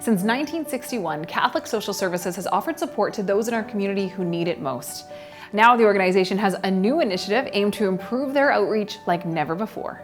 Since 1961, Catholic Social Services has offered support to those in our community who need it most. Now the organization has a new initiative aimed to improve their outreach like never before.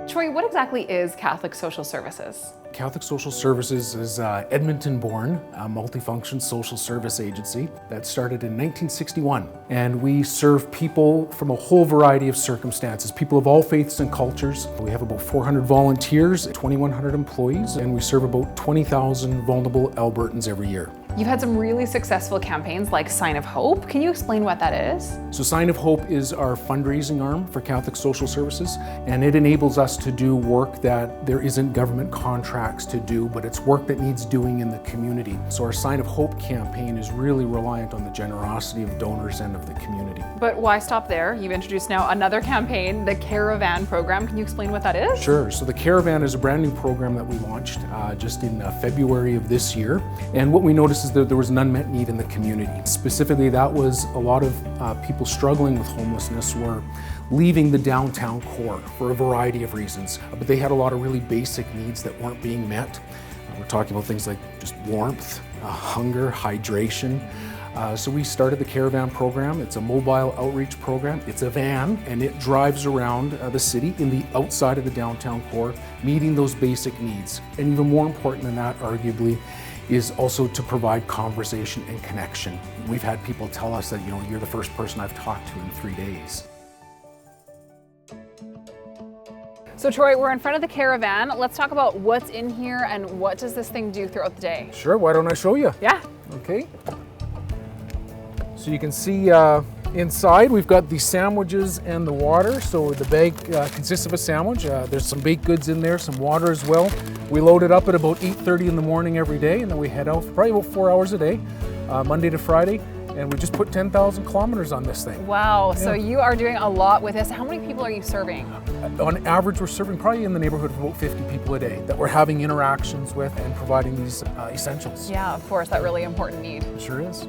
Troy, what exactly is Catholic Social Services? Catholic Social Services is Edmonton-born, a multifunction social service agency that started in 1961. And we serve people from a whole variety of circumstances, people of all faiths and cultures. We have about 400 volunteers, 2,100 employees, and we serve about 20,000 vulnerable Albertans every year. You've had some really successful campaigns like Sign of Hope. Can you explain what that is? So Sign of Hope is our fundraising arm for Catholic Social Services, and it enables us to do work that there isn't government contracts to do, but it's work that needs doing in the community. So our Sign of Hope campaign is really reliant on the generosity of donors and of the community. But why stop there? You've introduced now another campaign, the Caravan program. Can you explain what that is? Sure. So the Caravan is a brand new program that we launched just in February of this year. And what we noticed is that there was an unmet need in the community. Specifically, that was a lot of people struggling with homelessness were leaving the downtown core for a variety of reasons, but they had a lot of really basic needs that weren't being met. We're talking about things like just warmth, hunger, hydration. So we started the Caravan program. It's a mobile outreach program. It's a van, and it drives around the city in the outside of the downtown core, meeting those basic needs. And even more important than that, arguably, is also to provide conversation and connection. We've had people tell us that, you're the first person I've talked to in 3 days. So Troy, we're in front of the Caravan. Let's talk about what's in here and what does this thing do throughout the day? Sure, why don't I show you? Yeah. Okay. So you can see inside we've got the sandwiches and the water. So the bag consists of a sandwich. There's some baked goods in there, some water as well. We load it up at about 8:30 in the morning every day, and then we head out for probably about 4 hours a day, Monday to Friday. And we just put 10,000 kilometers on this thing. Wow, yeah. So you are doing a lot with this. How many people are you serving? On average, we're serving probably in the neighborhood of about 50 people a day that we're having interactions with and providing these essentials. Yeah, of course, that really important need. It sure is.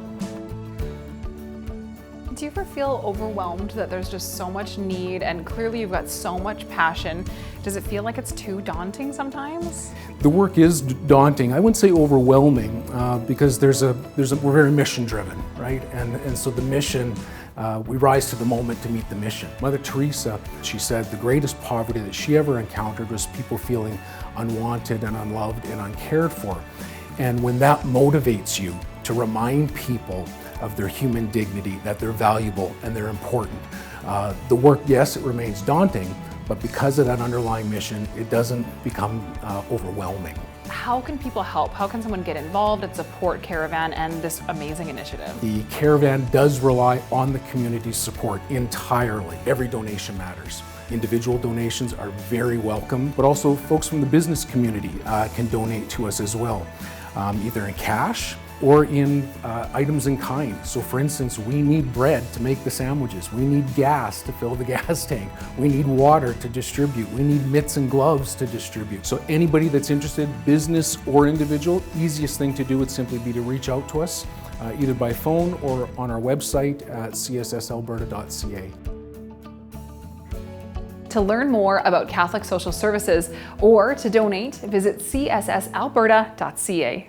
Do you ever feel overwhelmed that there's just so much need and clearly you've got so much passion? Does it feel like it's too daunting sometimes? The work is daunting. I wouldn't say overwhelming because we're very mission driven, right? And so the mission, we rise to the moment to meet the mission. Mother Teresa, she said the greatest poverty that she ever encountered was people feeling unwanted and unloved and uncared for. And when that motivates you to remind people of their human dignity, that they're valuable and they're important. The work, yes, it remains daunting, but because of that underlying mission, it doesn't become overwhelming. How can people help? How can someone get involved and support Caravan and this amazing initiative? The Caravan does rely on the community's support entirely. Every donation matters. Individual donations are very welcome, but also folks from the business community can donate to us as well, either in cash or in items in kind. So for instance, we need bread to make the sandwiches. We need gas to fill the gas tank. We need water to distribute. We need mitts and gloves to distribute. So anybody that's interested, business or individual, easiest thing to do would simply be to reach out to us, either by phone or on our website at cssalberta.ca. To learn more about Catholic Social Services or to donate, visit cssalberta.ca.